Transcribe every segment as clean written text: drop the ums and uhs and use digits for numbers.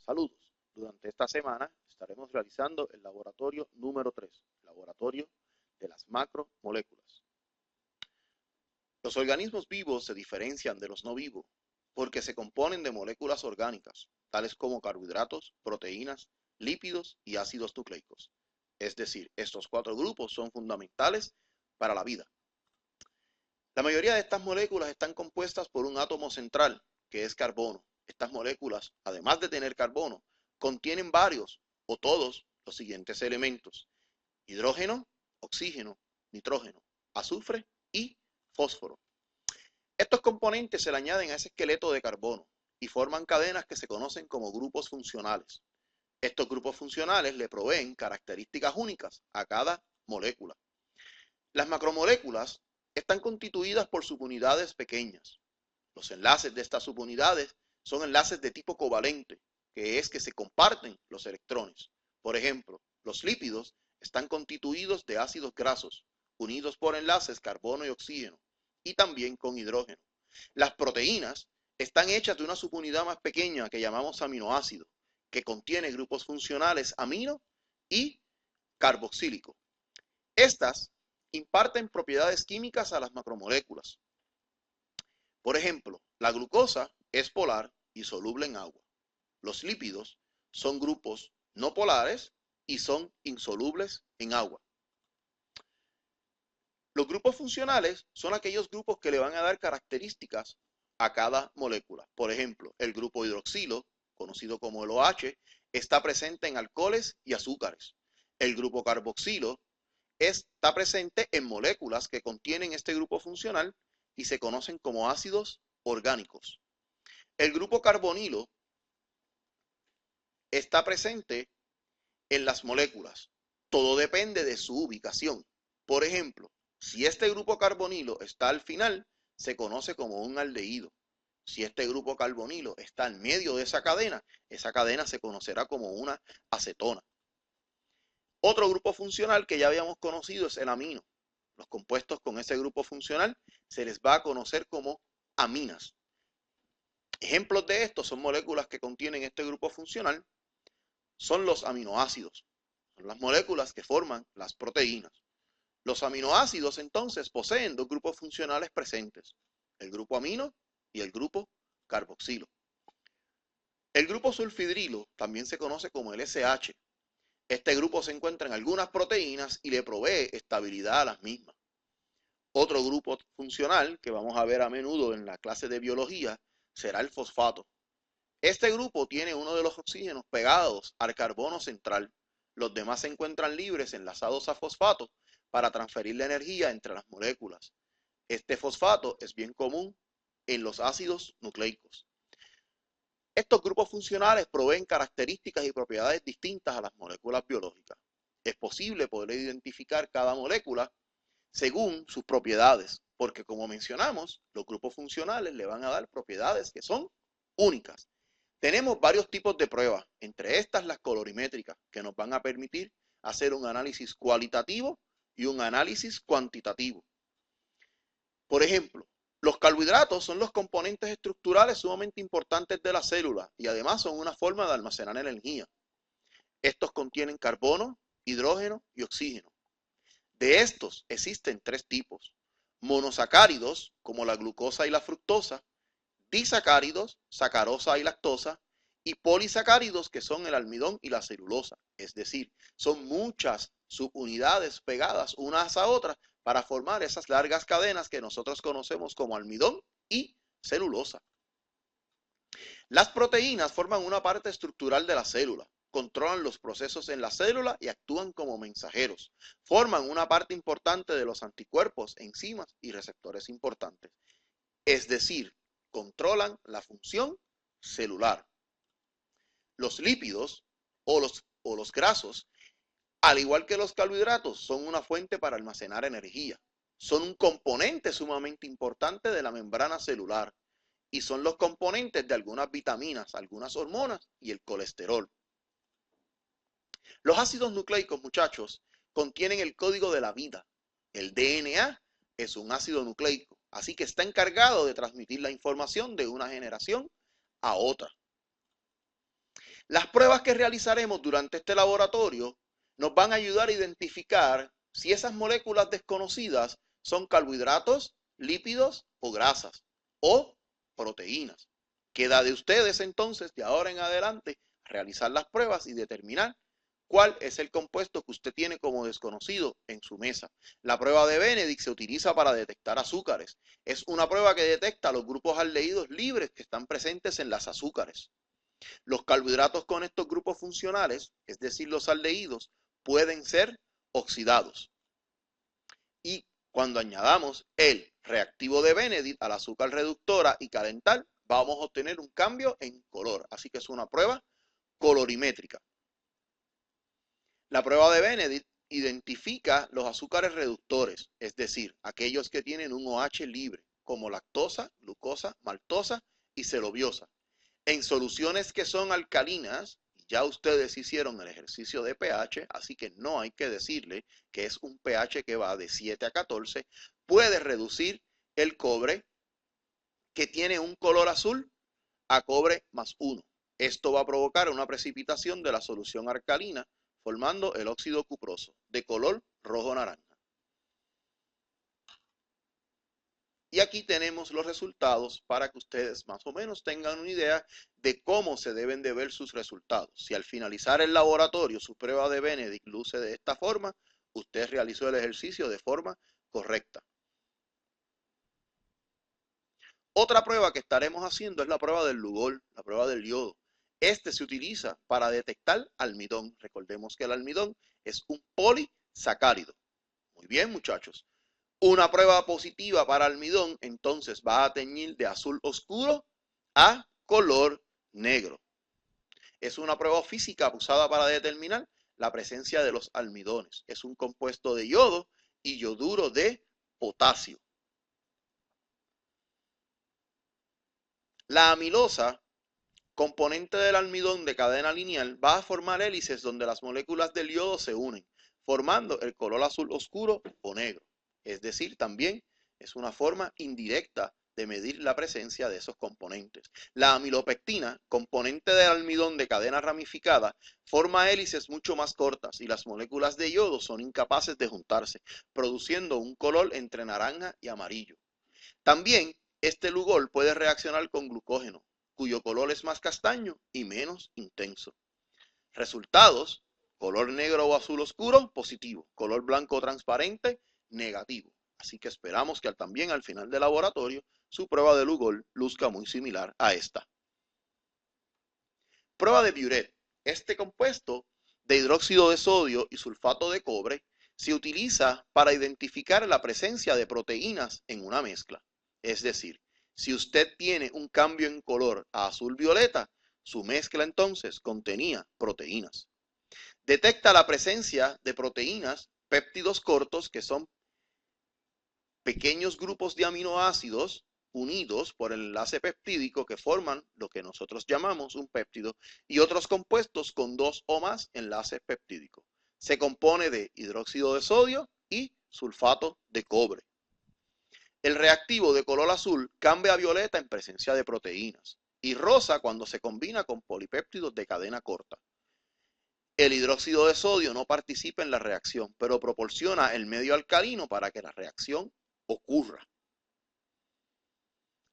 Saludos. Durante esta semana estaremos realizando el laboratorio número 3, laboratorio de las macromoléculas. Los organismos vivos se diferencian de los no vivos porque se componen de moléculas orgánicas, tales como carbohidratos, proteínas, lípidos y ácidos nucleicos. Es decir, estos 4 grupos son fundamentales para la vida. La mayoría de estas moléculas están compuestas por un átomo central, que es carbono. Estas moléculas, además de tener carbono, contienen varios o todos los siguientes elementos: hidrógeno, oxígeno, nitrógeno, azufre y fósforo. Estos componentes se le añaden a ese esqueleto de carbono y forman cadenas que se conocen como grupos funcionales. Estos grupos funcionales le proveen características únicas a cada molécula. Las macromoléculas están constituidas por subunidades pequeñas. Los enlaces de estas subunidades son enlaces de tipo covalente, que es que se comparten los electrones. Por ejemplo, los lípidos están constituidos de ácidos grasos, unidos por enlaces carbono y oxígeno, y también con hidrógeno. Las proteínas están hechas de una subunidad más pequeña que llamamos aminoácido, que contiene grupos funcionales amino y carboxílico. Estas imparten propiedades químicas a las macromoléculas. Por ejemplo, la glucosa es polar y soluble en agua. Los lípidos son grupos no polares y son insolubles en agua. Los grupos funcionales son aquellos grupos que le van a dar características a cada molécula. Por ejemplo, el grupo hidroxilo, conocido como el OH, está presente en alcoholes y azúcares. El grupo carboxilo está presente en moléculas que contienen este grupo funcional y se conocen como ácidos orgánicos. El grupo carbonilo está presente en las moléculas. Todo depende de su ubicación. Por ejemplo, si este grupo carbonilo está al final, se conoce como un aldehído. Si este grupo carbonilo está en medio de esa cadena se conocerá como una acetona. Otro grupo funcional que ya habíamos conocido es el amino. Los compuestos con ese grupo funcional se les va a conocer como aminas. Ejemplos de estos son moléculas que contienen este grupo funcional, son los aminoácidos. Son las moléculas que forman las proteínas. Los aminoácidos entonces poseen dos grupos funcionales presentes, el grupo amino y el grupo carboxilo. El grupo sulfidrilo también se conoce como el SH. Este grupo se encuentra en algunas proteínas y le provee estabilidad a las mismas. Otro grupo funcional que vamos a ver a menudo en la clase de biología será el fosfato. Este grupo tiene uno de los oxígenos pegados al carbono central. Los demás se encuentran libres enlazados a fosfato para transferir la energía entre las moléculas. Este fosfato es bien común en los ácidos nucleicos. Estos grupos funcionales proveen características y propiedades distintas a las moléculas biológicas. Es posible poder identificar cada molécula según sus propiedades, porque como mencionamos, los grupos funcionales le van a dar propiedades que son únicas. Tenemos varios tipos de pruebas, entre estas las colorimétricas, que nos van a permitir hacer un análisis cualitativo y un análisis cuantitativo. Por ejemplo, los carbohidratos son los componentes estructurales sumamente importantes de la célula y además son una forma de almacenar energía. Estos contienen carbono, hidrógeno y oxígeno. De estos existen 3 tipos: monosacáridos, como la glucosa y la fructosa; disacáridos, sacarosa y lactosa; y polisacáridos, que son el almidón y la celulosa. Es decir, son muchas subunidades pegadas unas a otras para formar esas largas cadenas que nosotros conocemos como almidón y celulosa. Las proteínas forman una parte estructural de la célula, controlan los procesos en la célula y actúan como mensajeros. Forman una parte importante de los anticuerpos, enzimas y receptores importantes. Es decir, controlan la función celular. Los lípidos o los grasos, al igual que los carbohidratos, son una fuente para almacenar energía. Son un componente sumamente importante de la membrana celular y son los componentes de algunas vitaminas, algunas hormonas y el colesterol. Los ácidos nucleicos, muchachos, contienen el código de la vida. El DNA es un ácido nucleico, así que está encargado de transmitir la información de una generación a otra. Las pruebas que realizaremos durante este laboratorio nos van a ayudar a identificar si esas moléculas desconocidas son carbohidratos, lípidos o grasas o proteínas. Queda de ustedes entonces de ahora en adelante realizar las pruebas y determinar cuál es el compuesto que usted tiene como desconocido en su mesa. La prueba de Benedict se utiliza para detectar azúcares. Es una prueba que detecta los grupos aldehídos libres que están presentes en las azúcares. Los carbohidratos con estos grupos funcionales, es decir, los aldehídos, pueden ser oxidados. Y cuando añadamos el reactivo de Benedict al azúcar reductora y calentar, vamos a obtener un cambio en color. Así que es una prueba colorimétrica. La prueba de Benedict identifica los azúcares reductores, es decir, aquellos que tienen un OH libre, como lactosa, glucosa, maltosa y celobiosa. En soluciones que son alcalinas, ya ustedes hicieron el ejercicio de pH, así que no hay que decirle que es un pH que va de 7 a 14, puede reducir el cobre que tiene un color azul a cobre más 1. Esto va a provocar una precipitación de la solución alcalina, formando el óxido cuproso de color rojo-naranja. Y aquí tenemos los resultados para que ustedes más o menos tengan una idea de cómo se deben de ver sus resultados. Si al finalizar el laboratorio su prueba de Benedict luce de esta forma, usted realizó el ejercicio de forma correcta. Otra prueba que estaremos haciendo es la prueba del Lugol, la prueba del yodo. Este se utiliza para detectar almidón. Recordemos que el almidón es un polisacárido. Muy bien, muchachos. Una prueba positiva para almidón, entonces va a teñir de azul oscuro a color negro. Es una prueba física usada para determinar la presencia de los almidones. Es un compuesto de yodo y yoduro de potasio. La amilosa, componente del almidón de cadena lineal, va a formar hélices donde las moléculas del yodo se unen, formando el color azul oscuro o negro. Es decir, también es una forma indirecta de medir la presencia de esos componentes. La amilopectina, componente del almidón de cadena ramificada, forma hélices mucho más cortas y las moléculas de yodo son incapaces de juntarse, produciendo un color entre naranja y amarillo. También este Lugol puede reaccionar con glucógeno, cuyo color es más castaño y menos intenso. Resultados: color negro o azul oscuro, positivo. Color blanco transparente, negativo. Así que esperamos que también al final del laboratorio su prueba de Lugol luzca muy similar a esta. Prueba de Biuret. Este compuesto de hidróxido de sodio y sulfato de cobre se utiliza para identificar la presencia de proteínas en una mezcla. Es decir, si usted tiene un cambio en color a azul-violeta, su mezcla entonces contenía proteínas. Detecta la presencia de proteínas, péptidos cortos, que son pequeños grupos de aminoácidos unidos por el enlace peptídico que forman lo que nosotros llamamos un péptido, y otros compuestos con 2 o más enlaces peptídicos. Se compone de hidróxido de sodio y sulfato de cobre. El reactivo de color azul cambia a violeta en presencia de proteínas y rosa cuando se combina con polipéptidos de cadena corta. El hidróxido de sodio no participa en la reacción, pero proporciona el medio alcalino para que la reacción ocurra.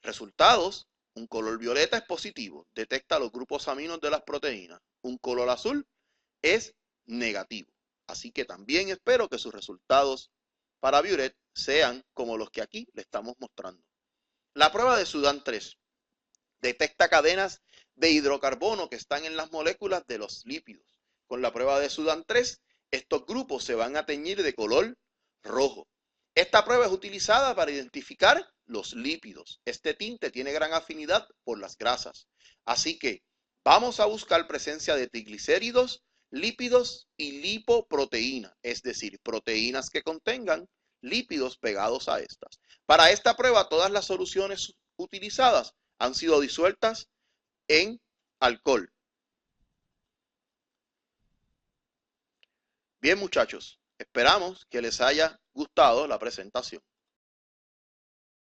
Resultados: un color violeta es positivo, detecta los grupos aminos de las proteínas. Un color azul es negativo. Así que también espero que sus resultados para Biuret sean como los que aquí le estamos mostrando. La prueba de Sudán 3 detecta cadenas de hidrocarbono que están en las moléculas de los lípidos. Con la prueba de Sudán 3, estos grupos se van a teñir de color rojo. Esta prueba es utilizada para identificar los lípidos. Este tinte tiene gran afinidad por las grasas. Así que vamos a buscar presencia de triglicéridos, lípidos y lipoproteína, es decir, proteínas que contengan lípidos pegados a estas. Para esta prueba, todas las soluciones utilizadas han sido disueltas en alcohol. Bien, muchachos, esperamos que les haya gustado la presentación.